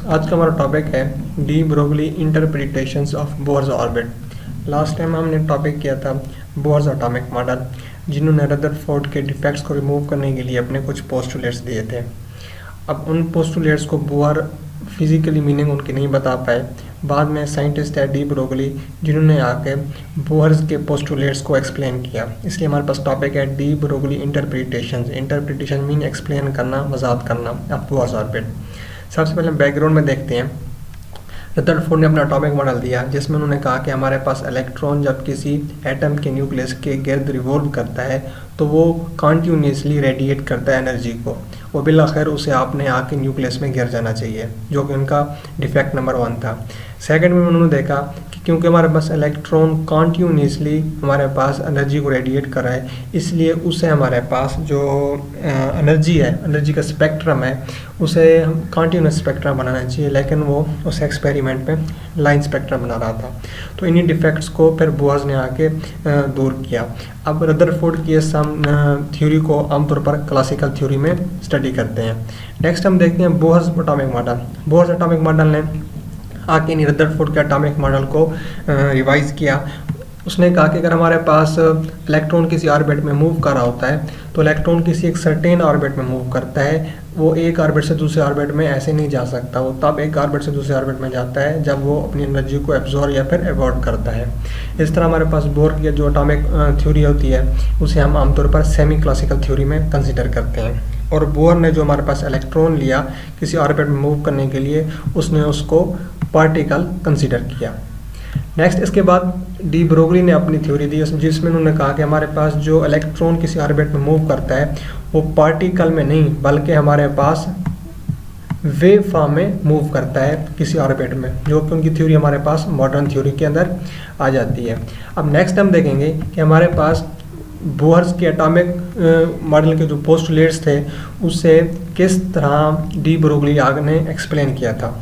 आज का हमारा टॉपिक है de Broglie interpretations of bourse orbit. Last time हमने टॉपिक किया था बोर्स एटॉमिक मॉडल, जिन्होंने रदरफोर्ड के डिफेक्ट्स को रिमूव करने के लिए अपने कुछ पोस्टुलेट्स दिए थे। अब उन पोस्टुलेट्स को बोर फिजिकली मीनिंग उनकी नहीं बता पाए। बाद में साइंटिस्ट है डी ब्रोगली, जिन्होंने आके बोर्स के पोस्टुलेट्स को एक्सप्लेन किया। इसलिए हमारे पास टॉपिक है de Broglie interpretations. Interpretation mean explain करना, वजाहत करना ऑफ बोर्स ऑर्बिट। सबसे पहले बैकग्राउंड में देखते हैं। रदरफोर्ड ने अपना एटॉमिक मॉडल दिया, जिसमें उन्होंने कहा कि हमारे पास इलेक्ट्रॉन जब किसी एटम के न्यूक्लियस के गिर्द रिवॉल्व करता है तो वो कॉन्टिन्यूसली रेडिएट करता है एनर्जी को, वो बिलाखिर उसे आपने आके न्यूक्लियस में गिर जाना चाहिए, जो कि उनका डिफेक्ट नंबर 1 था। सेकंड में उन्होंने देखा कि क्योंकि हमारे पास इलेक्ट्रॉन कॉन्टिन्यूसली हमारे पास एनर्जी को रेडिएट कर रहा है, इसलिए उसे हमारे पास जो एनर्जी है, एनर्जी का स्पेक्ट्रम है, उसे कॉन्टिन्यूस स्पेक्ट्रम बनाना चाहिए, लेकिन वो उस एक्सपेरिमेंट में लाइन स्पेक्ट्रम बना रहा था। तो इन्हीं डिफेक्ट्स को फिर बोर्स ने आके दूर किया। अब रदरफोर्ड की इस थ्योरी को आमतौर पर क्लासिकल थ्योरी में स्टडी करते हैं। नेक्स्ट हम देखते हैं bourse atomic model. Bourse atomic model ने आके रदरफोर्ड के एटॉमिक मॉडल को रिवाइज किया। उसने कहा कि अगर हमारे पास इलेक्ट्रॉन किसी ऑर्बिट में मूव कर रहा होता है तो इलेक्ट्रॉन किसी एक सर्टेन ऑर्बिट में मूव करता है। वो एक ऑर्बिट से दूसरे ऑर्बिट में ऐसे नहीं जा सकता, वो तब एक ऑर्बिट से दूसरे ऑर्बिट में जाता है जब वो अपनी एनर्जी को एब्जॉर्ब या फिर एवॉर्ड करता है। इस तरह हमारे पास बोर की जो एटॉमिक थ्योरी होती है उसे हम आमतौर पर सेमी क्लासिकल थ्योरी में कंसिडर करते हैं। और बोर ने जो हमारे पास इलेक्ट्रॉन लिया किसी ऑर्बिट में मूव करने के लिए, उसने उसको पार्टिकल कंसिडर किया। नेक्स्ट इसके बाद डी ब्रोगली ने अपनी थ्योरी दी, जिसमें उन्होंने कहा कि हमारे पास जो इलेक्ट्रॉन किसी ऑर्बिट में मूव करता है वो पार्टिकल में नहीं बल्कि हमारे पास वेव फॉर्म में मूव करता है किसी ऑर्बिट में, जो कि उनकी थ्योरी हमारे पास मॉडर्न थ्योरी के अंदर आ जाती है। अब नेक्स्ट हम देखेंगे कि हमारे पास बोर्स के एटॉमिक मॉडल के जो पोस्टुलेट्स थे उससे किस तरह डी ब्रोगली ने एक्सप्लेन किया था।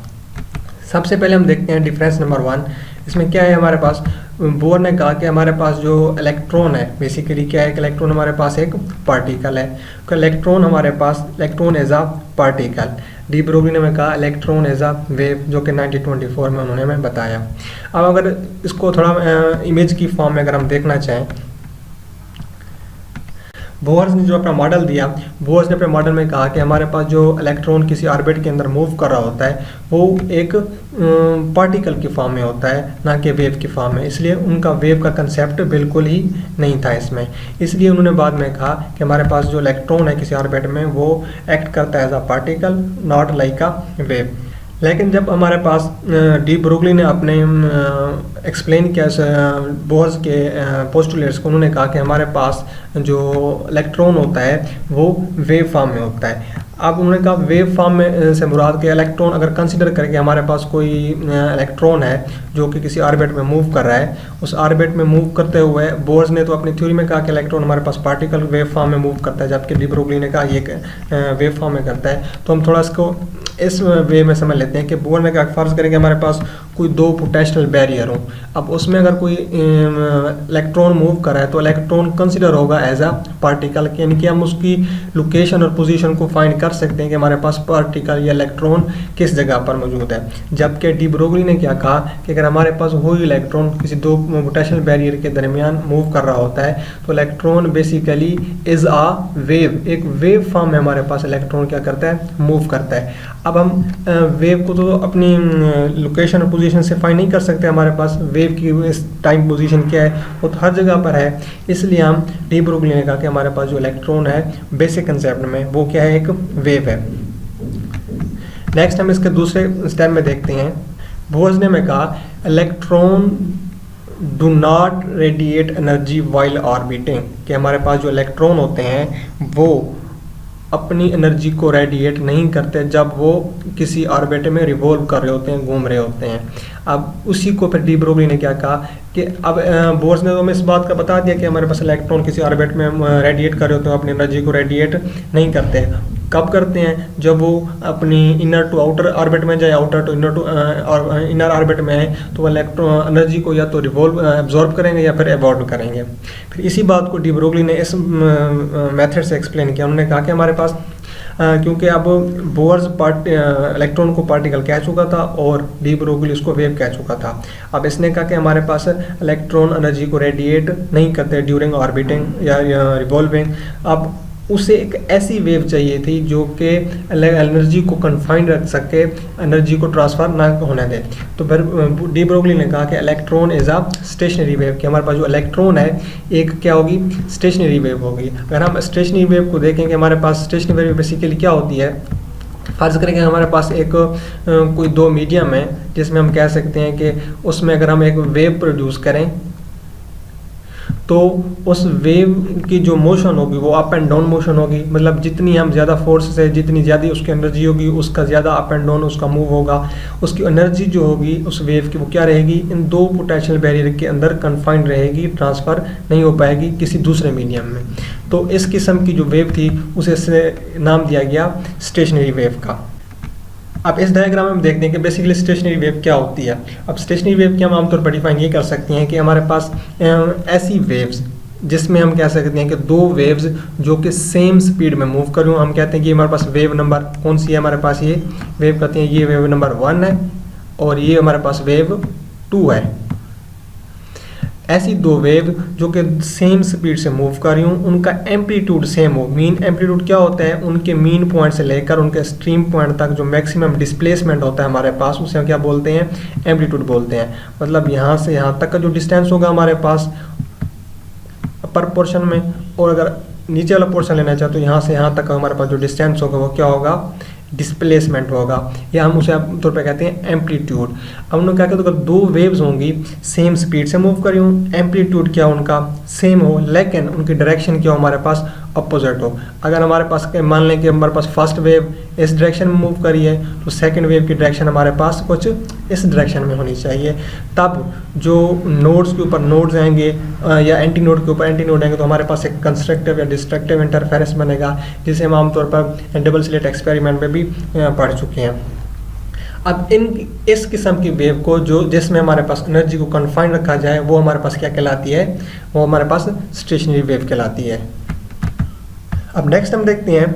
सबसे पहले हम देखते हैं डिफरेंस नंबर 1। इसमें क्या है, हमारे पास बोर ने कहा कि हमारे पास जो इलेक्ट्रॉन है, बेसिकली क्या है कि इलेक्ट्रॉन हमारे पास एक पार्टिकल है। तो इलेक्ट्रॉन हमारे पास electron as a particle. De Broglie ने कहा इलेक्ट्रॉन एज अ वेव, जो कि 1924 में उन्होंने हमें बताया। अब अगर इसको थोड़ा इमेज की फॉर्म में अगर हम देखना चाहें, बोर्स ने जो अपना मॉडल दिया, बोर्स ने अपने मॉडल में कहा कि हमारे पास जो इलेक्ट्रॉन किसी ऑर्बिट के अंदर मूव कर रहा होता है वो एक पार्टिकल की फॉर्म में होता है, ना कि वेव की फॉर्म में। इसलिए उनका वेव का कंसेप्ट बिल्कुल ही नहीं था इसमें। इसलिए उन्होंने बाद में कहा कि हमारे पास जो इलेक्ट्रॉन है किसी ऑर्बिट में वो एक्ट करता है as a particle, not like a wave. लेकिन जब हमारे पास डी ब्रोगली ने अपने एक्सप्लेन किया बोर्स के पोस्टुलेट्स को, उन्होंने कहा कि हमारे पास जो इलेक्ट्रॉन होता है वो वेव फॉर्म में होता है। अब उन्होंने कहा वेव फॉर्म में से मुराद के इलेक्ट्रॉन अगर कंसिडर करके हमारे पास कोई इलेक्ट्रॉन है जो कि किसी ऑर्बिट में मूव कर रहा है, उस ऑर्बिट में मूव करते हुए बोर्स ने तो अपनी थ्योरी में कहा कि इलेक्ट्रॉन हमारे पास पार्टिकल वेव फॉर्म में मूव करता है, जबकि डी ब्रोगली ने कहा ये वेव फॉर्म में करता है। तो हम थोड़ा इसको इस वे में समझ लेते हैं कि बोर ने कहा फर्ज करें कि हमारे पास कोई 2 पोटेंशियल बैरियर हो। अब उसमें अगर कोई इलेक्ट्रॉन मूव कर रहा है तो इलेक्ट्रॉन कंसिडर होगा एज अ पार्टिकल, यानी कि हम उसकी लोकेशन और पोजीशन को फाइंड कर सकते हैं कि हमारे पास पार्टिकल या इलेक्ट्रॉन किस जगह पर मौजूद है। जबकि डी ब्रोगली ने क्या कहा कि अगर हमारे पास वही इलेक्ट्रॉन किसी 2 पोटेंशियल बैरियर के दरमियान मूव कर रहा होता है तो electron basically is a wave, एक वेव फॉर्म में हमारे पास इलेक्ट्रॉन क्या करता है, मूव करता है। अब हम वेव को तो अपनी लोकेशन और पोजीशन से फाइंड नहीं कर सकते, हमारे पास वेव की इस टाइम पोजीशन क्या है वो तो हर जगह पर है। इसलिए हम डी ब्रोगली ने कहा कि हमारे पास जो इलेक्ट्रॉन है बेसिक कंसेप्ट में वो क्या है, एक वेव है। नेक्स्ट हम इसके दूसरे स्टेप में देखते हैं। बोर्स ने में कहा electron do not radiate energy while orbiting, कि हमारे पास जो इलेक्ट्रॉन होते हैं वो अपनी एनर्जी को रेडिएट नहीं करते जब वो किसी ऑर्बिट में रिवॉल्व कर रहे होते हैं, घूम रहे होते हैं। अब उसी को फिर डी ब्रोगली ने क्या कहा कि अब बोर्स ने तो हमें इस बात का बता दिया कि हमारे पास इलेक्ट्रॉन किसी ऑर्बिट में रेडिएट कर रहे होते हैं, अपनी एनर्जी को रेडिएट नहीं करते। कब करते हैं, जब वो अपनी इनर टू आउटर ऑर्बिट में जाए, outer to inner to inner orbit में है तो वो इलेक्ट्रॉन एनर्जी को या तो रिवॉल्व एब्जॉर्ब करेंगे या फिर एवॉर्ड करेंगे। फिर इसी बात को डी ब्रोगली ने इस मेथड से एक्सप्लेन किया। उन्होंने कहा कि हमारे पास क्योंकि अब बोर्स इलेक्ट्रॉन को पार्टिकल कह चुका था और डी ब्रोगली उसको वेव कह चुका था। अब इसने कहा कि हमारे पास इलेक्ट्रॉन एनर्जी को रेडिएट नहीं करते ड्यूरिंग ऑर्बिटिंग या रिवॉल्विंग। अब उसे एक ऐसी वेव चाहिए थी जो कि एनर्जी को कन्फाइंड रख सके, एनर्जी को ट्रांसफर ना होने दे। तो फिर डी ब्रोगली ने कहा कि electron is a stationary wave, कि हमारे पास जो इलेक्ट्रॉन है एक क्या होगी, स्टेशनरी वेव होगी। अगर हम स्टेशनरी वेव को देखें कि हमारे पास स्टेशनरी वेव बेसिकली क्या होती है, फर्ज करें कि हमारे पास एक कोई दो मीडियम है जिसमें हम कह सकते हैं कि उसमें अगर हम एक वेव प्रोड्यूस करें तो उस वेव की जो मोशन होगी वो अप एंड डाउन मोशन होगी। मतलब जितनी हम ज़्यादा फोर्स से जितनी ज़्यादा उसकी एनर्जी होगी उसका ज़्यादा अप एंड डाउन उसका मूव होगा। उसकी एनर्जी जो होगी उस वेव की वो क्या रहेगी, इन दो पोटेंशियल बैरियर के अंदर कन्फाइंड रहेगी, ट्रांसफ़र नहीं हो पाएगी किसी दूसरे मीडियम में। तो इस किस्म की जो वेव थी उसे नाम दिया गया स्टेशनरी वेव का। अब इस डायग्राम में हम देखते हैं कि बेसिकली स्टेशनरी वेव क्या होती है। अब स्टेशनरी वेव की हम आमतौर पर डिफाइन ये कर सकते हैं कि हमारे पास ऐसी वेव्स जिसमें हम कह सकते हैं कि दो वेव्स जो कि सेम स्पीड में मूव करूँ, हम कहते हैं कि हमारे पास वेव नंबर कौन सी है, हमारे पास ये वेव कहते हैं ये वेव नंबर 1 है और ये हमारे पास वेव 2 है। ऐसी दो वेव जो कि सेम स्पीड से मूव कर रही हूँ, उनका एम्पलीट्यूड सेम हो। मीन एम्पलीट्यूड क्या होता है, उनके मीन पॉइंट से लेकर उनके स्ट्रीम पॉइंट तक जो मैक्सिमम डिस्प्लेसमेंट होता है हमारे पास उसे हम क्या बोलते हैं, एम्पलीट्यूड बोलते हैं। मतलब यहाँ से यहाँ तक का जो डिस्टेंस होगा हमारे पास अपर पोर्शन में, और अगर नीचे वाला पोर्शन लेना चाहे तो यहाँ से यहाँ तक का हमारे पास जो डिस्टेंस होगा वो क्या होगा, डिस्प्लेसमेंट होगा, या हम उसे आमतौर पर कहते हैं एम्पलीट्यूड। अब उन्होंने क्या कहते हैं, अगर दो वेव्स होंगी सेम स्पीड से मूव कर रही हूँ, एम्पलीट्यूड क्या उनका सेम हो लेकिन उनकी डायरेक्शन क्या हो हमारे पास अपोजिट हो। अगर हमारे पास मान लें कि हमारे पास फर्स्ट वेव इस डायरेक्शन में मूव करी है तो सेकंड वेव की डायरेक्शन हमारे पास कुछ इस डायरेक्शन में होनी चाहिए। तब जो नोड्स के ऊपर नोड्स आएंगे या एंटी नोड के ऊपर एंटी नोड आएंगे तो हमारे पास एक कंस्ट्रक्टिव या डिस्ट्रक्टिव इंटरफेरेंस बनेगा, जिसे हम आमतौर पर डबल स्लिट एक्सपेरिमेंट में भी पढ़ चुके हैं। अब इस किस्म की वेव को जो जिसमें हमारे पास एनर्जी को कन्फाइंड रखा जाए वो हमारे पास क्या कहलाती है, वो हमारे पास स्टेशनरी वेव कहलाती है। अब नेक्स्ट हम देखते हैं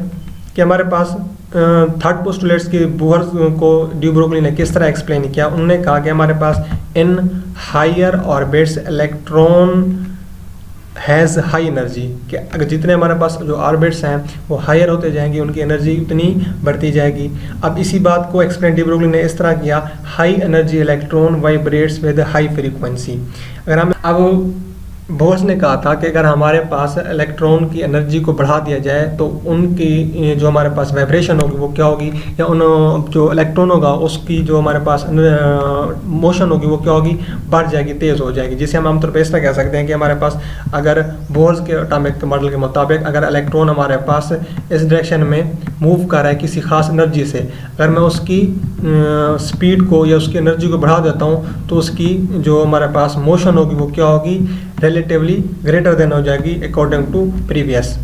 कि हमारे पास थर्ड पोस्टुलेट्स की बोहर को डी ब्रोगली ने किस तरह एक्सप्लेन किया। उन्होंने कहा कि हमारे पास in higher orbits electron has high energy, कि अगर जितने हमारे पास जो ऑर्बिट्स हैं वो हायर होते जाएंगे उनकी एनर्जी उतनी बढ़ती जाएगी। अब इसी बात को एक्सप्लेन डी ब्रोगली ने इस तरह किया, high energy electron vibrates with high frequency. अगर हम अब बोर्स ने कहा था कि अगर हमारे पास इलेक्ट्रॉन की एनर्जी को बढ़ा दिया जाए तो उनकी जो हमारे पास वाइब्रेशन होगी वो क्या होगी, या उन जो इलेक्ट्रॉन होगा उसकी जो हमारे पास मोशन होगी वो क्या होगी, बढ़ जाएगी, तेज़ हो जाएगी। जिसे हम आमतौर पर इस तरह कह सकते हैं कि हमारे पास अगर बोर्स के एटॉमिक मॉडल के मुताबिक अगर इलेक्ट्रॉन हमारे पास इस डायरेक्शन में मूव कर रहा है किसी खास एनर्जी से, अगर मैं उसकी स्पीड को या उसकी एनर्जी को बढ़ा देता हूँ तो उसकी जो हमारे पास मोशन होगी वो क्या होगी, रिलेटिवली ग्रेटर देन हो जाएगी अकॉर्डिंग टू प्रीवियस।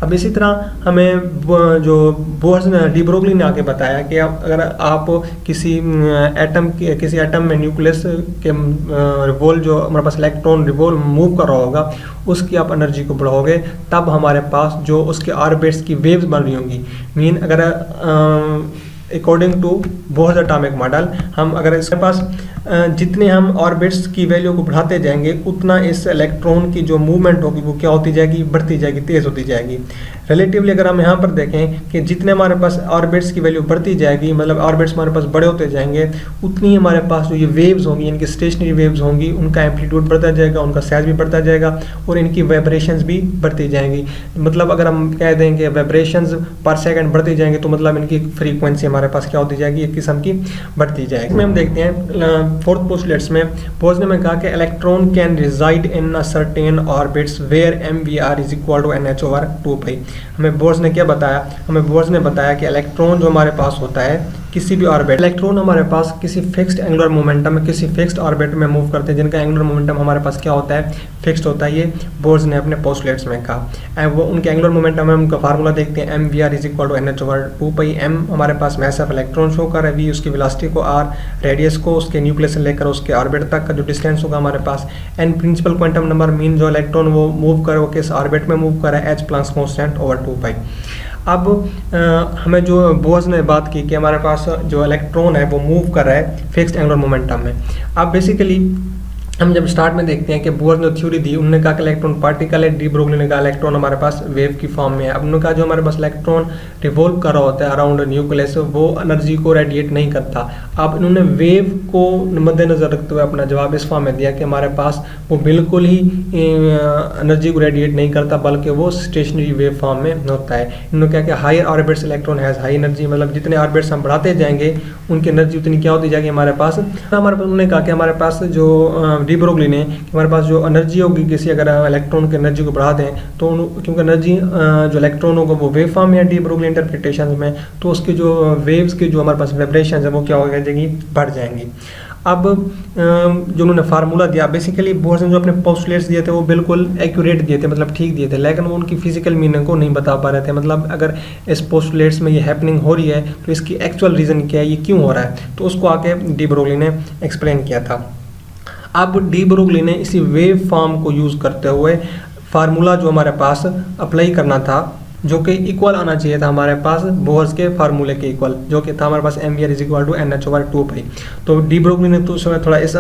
अब इसी तरह हमें जो बोर्स ने डी ब्रोगली ने आगे बताया कि अगर आप किसी एटम में न्यूक्लियस के रिवॉल्व जो हमारे पास इलेक्ट्रॉन रिवॉल्व मूव कर रहा होगा उसकी आप एनर्जी को बढ़ाओगे तब हमारे पास जो उसके ऑर्बिट्स की वेव्स बन रही होंगी। मीन अगर according to Bohr's atomic model हम अगर इसके पास जितने हम ऑर्बिट्स की वैल्यू को बढ़ाते जाएंगे उतना इस इलेक्ट्रॉन की जो मूवमेंट होगी वो क्या होती जाएगी, बढ़ती जाएगी, तेज़ होती जाएगी। रिलेटिवली अगर हम यहाँ पर देखें कि जितने हमारे पास ऑर्बिट्स की वैल्यू बढ़ती जाएगी, मतलब ऑर्बिट्स हमारे पास बड़े होते जाएंगे, उतनी हमारे पास जो ये वेव्स होंगी, इनकी स्टेशनरी वेव्स होंगी, उनका एम्पलीट्यूड बढ़ता जाएगा, उनका साइज भी बढ़ता जाएगा और इनकी वाइब्रेशंस भी बढ़ती जाएंगी। मतलब अगर हम कह दें कि वाइब्रेशंस पर सेकंड बढ़ती जाएंगे तो मतलब इनकी फ्रीक्वेंसी हमारे पास क्या होती जाएगी, एक किस्म की बढ़ती जाएगी। इसमें हम देखते हैं फोर्थ पोस्टुलेट्स में बोर्स ने कहा कि electron can reside in a certain orbits where mvr is equal to nh/2π। हमें बोर्स ने क्या बताया, हमें बोर्स ने बताया कि इलेक्ट्रॉन जो हमारे पास होता है किसी भी ऑर्बिट, इलेक्ट्रॉन हमारे पास किसी फिक्स्ड एंगुलर मोमेंटम में किसी फिक्स्ड ऑर्बिट में मूव करते हैं जिनका एंगुलर मोमेंटम हमारे पास क्या होता है, फिक्स्ड होता है। ये बोर्स ने अपने पोस्टुलेट्स में कहा। वो उनके एंगुलर मोमेंटम में उनका फार्मूला देखते हैं, mvr is equal to nh/2π। m हमारे पास मास ऑफ इलेक्ट्रॉन शो कर रहा है, v उसकी वेलोसिटी को, r रेडियस को, उसके न्यूक्लियस से लेकर उसके ऑर्बिट तक का जो डिस्टेंस होगा हमारे पास, n principal quantum number, mean जो इलेक्ट्रॉन वो मूव कर वो किस ऑर्बिट में मूव कर रहा है, h प्लैंक्स कांस्टेंट ओवर 2π। अब हमें जो बोर्स ने बात की कि हमारे पास जो इलेक्ट्रॉन है वो मूव कर रहा है फिक्स्ड एंगुलर मोमेंटम में। अब बेसिकली हम जब स्टार्ट में देखते हैं कि बोर ने थ्योरी दी, उन्होंने कहा कि इलेक्ट्रॉन पार्टिकल है, डी ब्रोगली ने कहा इलेक्ट्रॉन हमारे पास वेव की फॉर्म में है। अब उन्होंने कहा जो हमारे पास इलेक्ट्रॉन रिवॉल्व कर रहा होता है अराउंड न्यूक्लियस वो एनर्जी को रेडिएट नहीं करता। अब इन्होंने वेव को मद्देनजर रखते हुए अपना जवाब इस फॉर्म में दिया कि हमारे पास वो बिल्कुल ही एनर्जी को रेडिएट नहीं करता बल्कि वो स्टेशनरी वेव फॉर्म में होता है। इन्होंने कहा कि higher orbits electron has high energy, मतलब जितने ऑर्बिट्स हम बढ़ाते जाएंगे उनकी एनर्जी उतनी क्या होती जाएगी हमारे पास। उन्होंने कहा कि हमारे पास जो डी ब्रोगली ने कि हमारे पास जो एनर्जी होगी किसी अगर इलेक्ट्रॉन की एनर्जी को बढ़ा दें तो क्योंकि एनर्जी जो इलेक्ट्रॉन होगा वो वेव फॉर्म में है डी ब्रोगली इंटरप्रिटेशन में, तो उसकी जो वेव्स की जो हमारे पास वाइब्रेशन है वो क्या हो जाएगी, बढ़ जाएंगी। अब जो उन्होंने फार्मूला दिया बेसिकली बोर्स ने जो अपने पोस्टुलेट्स दिए थे वो बिल्कुल एक्यूरेट दिए थे, मतलब ठीक दिए थे, लेकिन वो उनकी फिजिकल मीनिंग को नहीं बता पा रहे थे। मतलब अगर इस पोस्टुलेट्स में ये हैपनिंग हो रही है तो इसकी एक्चुअल रीज़न क्या है, ये क्यों हो रहा है, तो उसको आके डी ब्रोगली ने एक्सप्लेन किया था। अब डी ब्रोगली ने इसी वेव फॉर्म को यूज़ करते हुए फार्मूला जो हमारे पास अप्लाई करना था जो कि इक्वल आना चाहिए था हमारे पास बोर्स के फार्मूले के इक्वल, जो कि था हमारे पास mvr is equal to NH/2π। तो डी ब्रोगली ने तो उसमें थोड़ा इस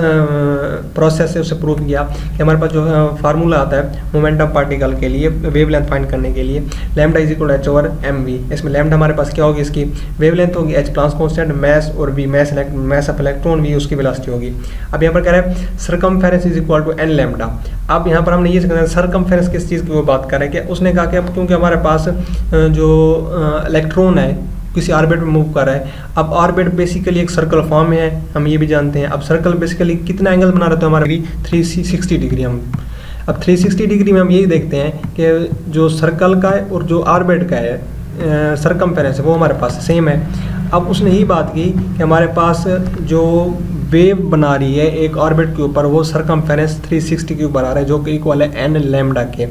प्रोसेस से उसे प्रूव किया कि हमारे पास जो फार्मूला आता है मोमेंटम पार्टिकल के लिए वेवलेंथ फाइंड करने के लिए lambda is equal to h/mv। इसमें लैम्डा हमारे पास क्या होगी, इसकी वेवलेंथ होगी, h प्लांक्स कांस्टेंट, मैस और v mass of electron, v उसकी वेलोसिटी होगी। अब यहाँ पर कह रहा है circumference is equal to n lambda. अब यहाँ पर हमने ये समझा सर्कमफेरेंस किस चीज़ की वो बात कर रहे हैं कि उसने कहा कि अब क्योंकि हमारे पास जो इलेक्ट्रॉन है किसी ऑर्बिट में मूव कर रहा है, अब ऑर्बिट बेसिकली एक सर्कल फॉर्म में है, हम ये भी जानते हैं। अब सर्कल बेसिकली कितना एंगल बना रहे थे हमारे 360 डिग्री। हम अब 360 डिग्री में हम यही देखते हैं कि जो सर्कल का है और जो ऑर्बिट का है सर्कमफेरेंस है वो हमारे पास सेम है। अब उसने ही बात की कि हमारे पास जो वेव बना रही है एक ऑर्बिट के ऊपर वो सर्कमफेरेंस 360 के ऊपर आ रहा है जो कि इक्वल है n लैम्डा के।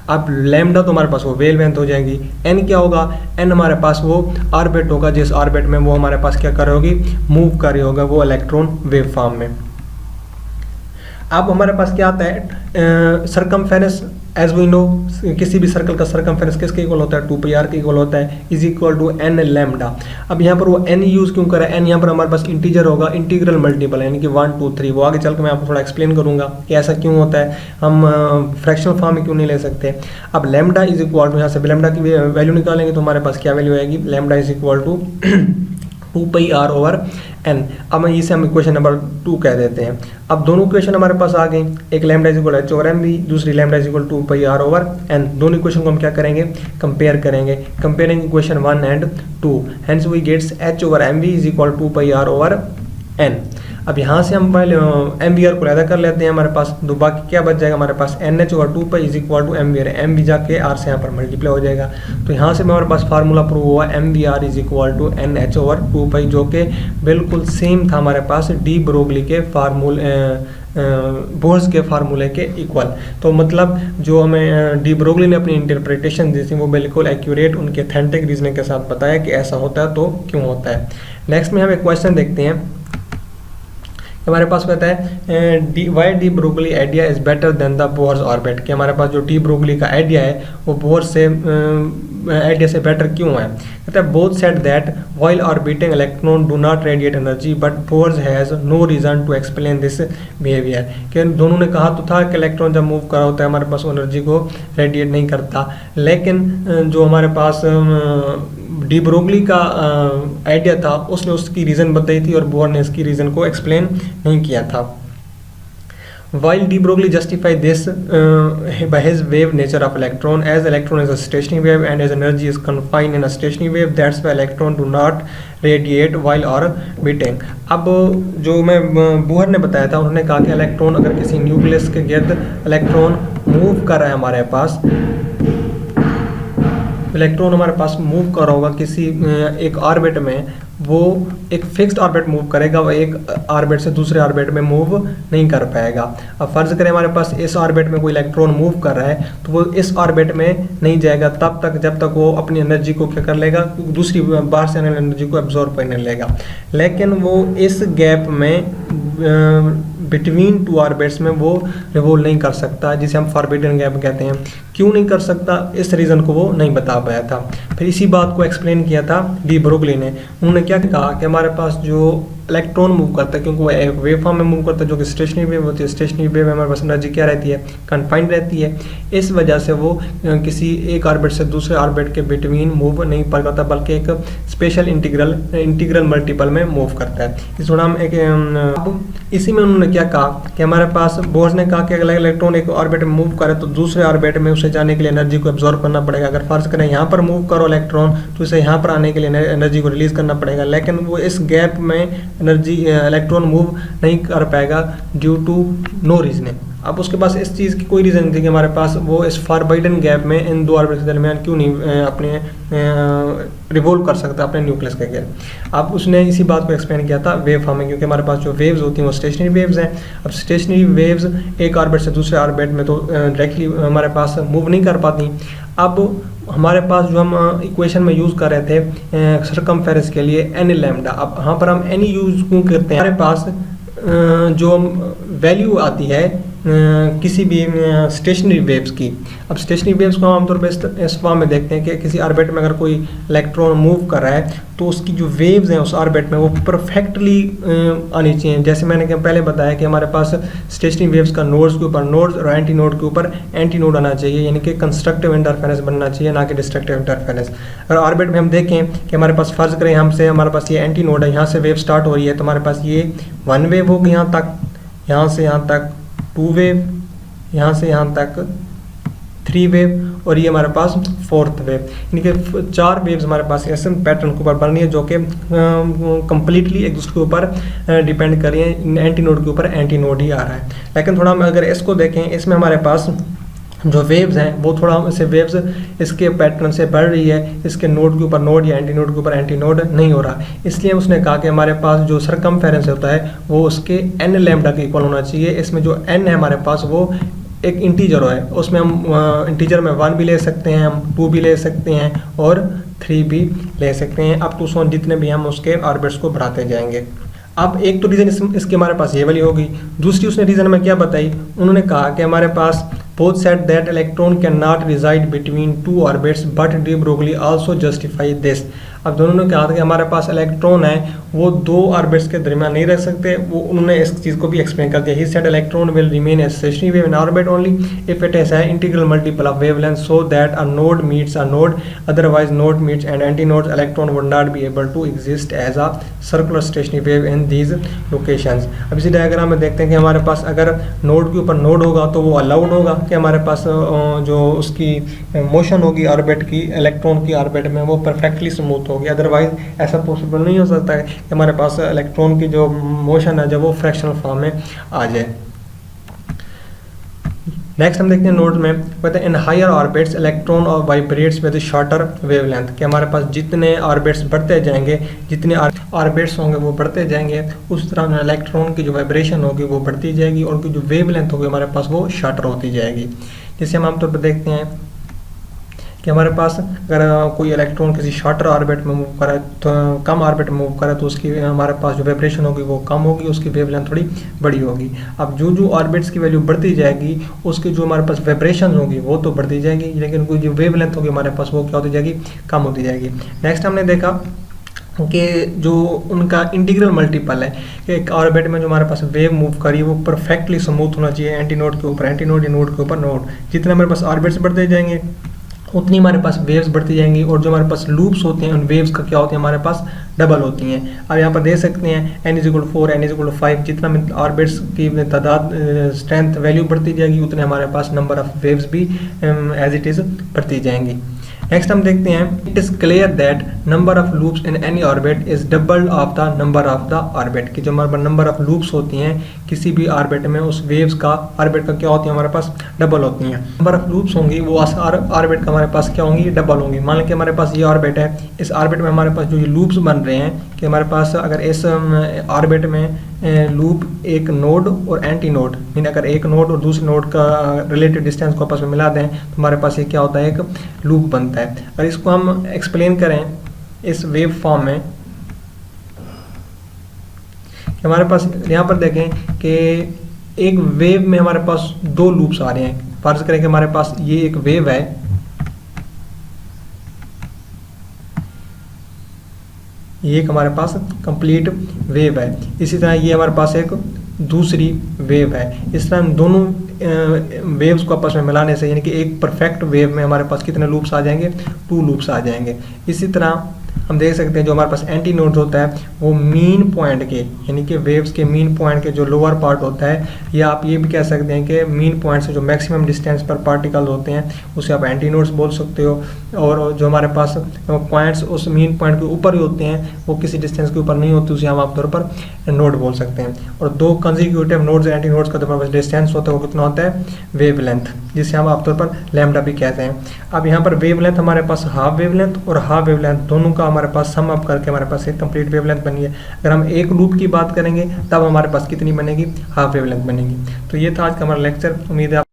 अब लैम्डा तो हमारे पास वो वेवलेंथ हो जाएगी, n क्या होगा, n हमारे पास वो ऑर्बिट होगा जिस ऑर्बिट में वो हमारे पास क्या कर रही होगी, मूव कर रही होगा वो इलेक्ट्रॉन वेव फॉर्म में। अब हमारे पास क्या आता है सर्कमफेरेंस, एज वी नो किसी भी सर्कल का सर्कमफेरेंस किसके इक्वल होता है, 2πr के इक्वल होता है, is equal to n lambda. अब यहाँ पर वो n यूज़ क्यों करा है, n यहाँ पर हमारे पास इंटीजर होगा, इंटीग्रल मल्टीपल यानी कि 1 2 3, वो आगे चल के मैं आपको थोड़ा एक्सप्लेन करूँगा कि ऐसा क्यों होता है, हम फ्रैक्शनल फॉर्म में क्यों नहीं ले सकते। अब लैम्डा इज इक्वल टू, यहाँ से लैम्डा की वैल्यू निकालेंगे तो हमारे पास क्या वैल्यू आएगी, lambda is equal to 2πr/n। अब इसे हम इक्वेशन नंबर 2 कह देते हैं। अब दोनों इक्वेशन हमारे पास आ गई, एक लैम्डा इज इक्वल h/mv, दूसरी लैम्डा इज इक्वल 2πr/n। दोनों इक्वेशन को हम क्या करेंगे, कंपेयर करेंगे, comparing equation 1 and 2, hence we gets h/mv is equal 2πr/n। अब यहाँ से हम पहले mvr को अलग कर लेते हैं, हमारे पास तो बाकी क्या बच जाएगा हमारे पास NH/2π is equal to mvr, m भी जाके r से यहाँ पर मल्टीप्लाई हो जाएगा। तो यहाँ से हमारे पास फार्मूला प्रूव हुआ mvr is equal to NH/2π जो कि बिल्कुल सेम था हमारे पास डी ब्रोगली के फार्मूले बोर्स के फार्मूले के इक्वल। तो मतलब जो हमें डी ब्रोगली ने अपनी इंटरप्रिटेशन दी थी वो बिल्कुल एक्यूरेट उनके ऑथेंटिक रीजनिंग के साथ बताया कि ऐसा होता है तो क्यों होता है। नेक्स्ट में हम एक क्वेश्चन देखते हैं, हमारे पास कहता है why de Broglie idea is better than the Bohr's orbit, कि हमारे पास जो डी ब्रोगली का आइडिया है वो बोर्स से आइडिया से बेटर क्यों है। कहता है both said that while orbiting electron do not radiate energy but Bohr's has no reason to explain this behaviour, कि दोनों ने कहा तो था कि इलेक्ट्रॉन जब मूव कर रहा होता है हमारे पास एनर्जी को रेडिएट नहीं करता, लेकिन जो हमारे पास डी ब्रोगली का आइडिया था उसने उसकी रीज़न बताई थी और बोर ने इसकी रीज़न को एक्सप्लेन नहीं किया था। While de Broglie justified this by his wave nature of electron, as electron is a stationary wave and as energy is confined in a stationary wave, that's why electron do not radiate while orbiting। अब जो मैं Bohr ने बताया था उन्होंने कहा कि electron अगर किसी न्यूक्लियस के गिर्द इलेक्ट्रॉन मूव कर रहा है हमारे पास, इलेक्ट्रॉन हमारे पास मूव कर रहा होगा किसी एक ऑर्बिट में, वो एक फिक्स्ड ऑर्बिट मूव करेगा, वो एक ऑर्बिट से दूसरे ऑर्बिट में मूव नहीं कर पाएगा। अब फर्ज करें हमारे पास इस ऑर्बिट में कोई इलेक्ट्रॉन मूव कर रहा है तो वो इस ऑर्बिट में नहीं जाएगा तब तक जब तक वो अपनी एनर्जी को क्या कर लेगा, दूसरी बाहर से एनर्जी को एब्जॉर्ब करने लेगा। लेकिन वो इस गैप में बिटवीन टू ऑर्बिट्स में वो रिवॉल्व नहीं कर सकता, जिसे हम फॉरबिडन गैप कहते हैं। क्यों नहीं कर सकता, इस रीज़न को वो नहीं बता पाया था। फिर इसी बात को एक्सप्लेन किया था डी ब्रोगली ने। उन्होंने क्या कहा कि हमारे पास जो इलेक्ट्रॉन मूव करता है, क्योंकि वो एक वेव फॉर्म में मूव करता है जो कि स्टेशनरी वेव होती है, स्टेशनरी वेव में हमारे पास एनर्जी क्या रहती है, कन्फाइंड रहती है। इस वजह से वो किसी एक ऑर्बिट से दूसरे ऑर्बिट के बिटवीन मूव नहीं कर करता, बल्कि एक स्पेशल इंटीग्रल मल्टीपल में मूव करता है। इस थोड़ा हम एक अब इसी में उन्होंने क्या कहा कि हमारे पास बोर्स ने कहा कि अगर इलेक्ट्रॉन एक ऑर्बिट में मूव करे तो दूसरे ऑर्बिट में उसे जाने के लिए एनर्जी को एब्जॉर्ब करना पड़ेगा। अगर फर्ज करें यहाँ पर मूव करो इलेक्ट्रॉन तो इसे यहाँ पर आने के लिए एनर्जी को रिलीज करना पड़ेगा, लेकिन वो इस गैप में एनर्जी इलेक्ट्रॉन मूव नहीं कर पाएगा ड्यू टू नो रीजन। अब उसके पास इस चीज़ की कोई रीज़न नहीं थी कि हमारे पास वो इस फॉरबिडन गैप में इन दो ऑर्बिट के दरमियान क्यों नहीं अपने रिवॉल्व कर सकता अपने न्यूक्लियस के गिर। अब उसने इसी बात को एक्सप्लेन किया था वेव फॉर्मिंग, क्योंकि हमारे पास जो वेव्स होती हैं वो स्टेशनरी वेव्स हैं। अब स्टेशनरी वेव्स एक ऑर्बिट से दूसरे ऑर्बिट में तो डायरेक्टली हमारे पास मूव नहीं कर पाती। अब हमारे पास जो हम इक्वेशन में यूज़ कर रहे थे सरकमफेरेंस के लिए एन लैम्डा, अब यहाँ पर हम एन यूज़ क्यों करते हैं, हमारे पास जो वैल्यू आती है किसी भी स्टेशनरी वेव्स की। अब स्टेशनरी वेव्स को आमतौर पर इस फॉर्म में देखते हैं कि किसी ऑर्बिट में अगर कोई इलेक्ट्रॉन मूव कर रहा है तो उसकी जो वेव्स हैं उस ऑर्बिट में वो परफेक्टली आनी चाहिए। जैसे मैंने पहले बताया कि हमारे पास स्टेशनरी वेव्स का नोड्स के ऊपर नोड्स और एंटी नोड के ऊपर एंटी नोड आना चाहिए, यानी कि कंस्ट्रक्टिव इंटरफेरेंस बनना चाहिए, ना कि डिस्ट्रक्टिव इंटरफेरेंस। अगर ऑर्बिट में हम देखें कि हमारे पास फर्ज करें हमसे हमारे पास ये एंटी नोड है, यहाँ से वेव स्टार्ट हो रही है तो हमारे पास ये वन वेव होगी यहाँ तक, यहाँ से यहाँ तक टू वेव, यहाँ से यहाँ तक थ्री वेव और ये हमारे पास फोर्थ वेव, यानी कि चार वेव्स हमारे पास ऐसे पैटर्न के ऊपर बन रही है जो कि कंप्लीटली एक दूसरे के ऊपर डिपेंड कर रही है। एंटी नोड के ऊपर एंटी नोड ही आ रहा है। लेकिन थोड़ा हम अगर इसको देखें, इसमें हमारे पास जो वेव्स हैं वो थोड़ा से वेव्स इसके पैटर्न से बढ़ रही है, इसके नोड के ऊपर नोड या एंटी नोड के ऊपर एंटी नोड नहीं हो रहा। इसलिए उसने कहा कि हमारे पास जो सरकमफेरेंस होता है वो उसके एन लैम्डा के इक्वल होना चाहिए। इसमें जो एन है हमारे पास वो एक इंटीजर है, उसमें हम इंटीजर में 1 भी ले सकते हैं, हम 2 भी ले सकते हैं और 3 भी ले सकते हैं, अप टू सोन जितने भी हम उसके ऑर्बिट्स को बढ़ाते जाएंगे। अब एक तो रीज़न इसके हमारे पास ये वाली होगी। दूसरी उसने रीज़न में क्या बताई, उन्होंने कहा कि हमारे पास both said that electron cannot reside between two orbits but de Broglie also justify this। अब दोनों ने कहा था कि हमारे पास इलेक्ट्रॉन है वो दो ऑर्बिट्स के दरमियान नहीं रह सकते, वो उन्होंने इस चीज़ को भी एक्सप्लेन कर दिया। He said electron will remain as stationary wave in orbit only if it has an integral multiple of wavelength so that a node meets a node, otherwise node meets and antinode electron would not be able to exist as a circular stationary wave in these locations। अब इसी diagram में देखते हैं कि हमारे पास अगर node के ऊपर नोड होगा तो वो अलाउड होगा कि हमारे पास जो उसकी मोशन होगी ऑर्बिट की, इलेक्ट्रॉन की ऑर्बिट में वो परफेक्टली स्मूथ होगी। अदरवाइज ऐसा पॉसिबल नहीं हो सकता है कि हमारे पास इलेक्ट्रॉन की जो मोशन है जब वो फ्रैक्शनल फॉर्म में आ जाए। नेक्स्ट हम देखते हैं नोड में कहते हैं इन हायर ऑर्बिट्स इलेक्ट्रॉन और वाइब्रेट्स विद शॉर्टर वेवलेंथ, कि हमारे पास जितने ऑर्बिट्स बढ़ते जाएंगे, जितने ऑर्बिट्स होंगे वो बढ़ते जाएंगे, उस तरह इलेक्ट्रॉन की जो वाइब्रेशन होगी वो बढ़ती जाएगी और उनकी जो वेवलेंथ होगी हमारे पास वो शॉर्टर होती जाएगी। जैसे हम आमतौर पर देखते हैं कि हमारे पास अगर कोई इलेक्ट्रॉन किसी शॉर्टर ऑर्बिट में मूव करे तो कम ऑर्बिट में मूव करे तो उसकी हमारे पास जो वाइब्रेशन होगी वो कम होगी, उसकी वेवलेंथ थोड़ी बड़ी होगी। अब जो जो ऑर्बिट्स की वैल्यू बढ़ती जाएगी उसकी जो हमारे पास वाइब्रेशन होगी वो तो बढ़ती जाएगी, लेकिन उनकी जो वेवलेंथ होगी हमारे पास वो क्या होती जाएगी, कम होती जाएगी। नेक्स्ट हमने देखा कि जो उनका इंटीग्रल मल्टीपल है कि एक ऑर्बिट में जो हमारे पास वेव मूव करी वो परफेक्टली स्मूथ होना चाहिए, एंटी नोड के ऊपर एंटी नोड या नोड के ऊपर नोड। जितने हमारे पास ऑर्बिट्स बढ़ते जाएंगे उतनी हमारे पास वेव्स बढ़ती जाएंगी और जो हमारे पास लूप्स होते हैं उन वेव्स का क्या होती है हमारे पास डबल होती हैं। अब यहाँ पर देख सकते हैं n=4 n=5, जितना ऑर्बिट्स की तादाद स्ट्रेंथ वैल्यू बढ़ती जाएगी उतने हमारे पास नंबर ऑफ वेव्स भी एज इट इज़ बढ़ती जाएंगी। नेक्स्ट हम देखते हैं it is clear that number of loops in any orbit is double of the number of the orbit, कि जो हमारे पास नंबर ऑफ लूप्स होती हैं किसी भी ऑर्बिट में उस वेव्स का ऑर्बिट का क्या होती है हमारे पास डबल होती हैं। नंबर ऑफ लूप्स होंगी वो ऑर्बिट का हमारे पास क्या होंगी, डबल होंगी। मान लें कि हमारे पास ये ऑर्बिट है, इस ऑर्बिट में हमारे पास जो ये लूप्स बन रहे हैं कि हमारे पास अगर इस ऑर्बिट में लूप एक नोड और एंटी नोड, मीन अगर एक नोड और दूसरे नोड का रिलेटिव डिस्टेंस को आपस में मिला दें तो हमारे पास ये क्या होता है, एक लूप बनता है। अगर इसको हम एक्सप्लेन करें इस वेव फॉर्म में, हमारे पास यहाँ पर देखें कि एक वेव में हमारे पास दो लूप्स आ रहे हैं। फर्ज करें कि हमारे पास ये एक वेव है, ये एक हमारे पास कंप्लीट वेव है। इसी तरह ये हमारे पास एक दूसरी वेव है। इस तरह हम दोनों वेव्स को आपस में मिलाने से यानी कि एक परफेक्ट वेव में हमारे पास कितने लूप्स आ जाएंगे, 2 लूप्स आ जाएंगे। इसी तरह हम देख सकते हैं जो हमारे पास एंटी नोड्स होता है वो मीन पॉइंट के यानी कि वेव्स के मीन पॉइंट के जो लोअर पार्ट होता है, या आप ये भी कह सकते हैं कि मीन पॉइंट से जो मैक्सिमम डिस्टेंस पर पार्टिकल्स होते हैं उसे आप एंटी नोड्स बोल सकते हो। और जो हमारे पास पॉइंट्स उस मीन पॉइंट के ऊपर ही होते हैं, वो किसी डिस्टेंस के ऊपर नहीं होते, उसे हम आमतौर पर नोड बोल सकते हैं। और दो कंसेक्यूटिव नोड्स एंटी नोड्स का जो हमारे पास डिस्टेंस होता है वो कितना होता है, वेव लेंथ, जिसे हम आमतौर पर लैम्डा भी कहते हैं। अब यहाँ पर वेव लेंथ हमारे पास हाफ वेव लेंथ और हाफ वेव लेंथ दोनों का हमारे पास सम अप करके हमारे पास एक कंप्लीट वेवलेंथ बनी है। अगर हम एक लूप की बात करेंगे तब हमारे पास कितनी बनेगी, हाफ वेवलेंथ बनेगी। तो ये था आज का हमारा लेक्चर। उम्मीद है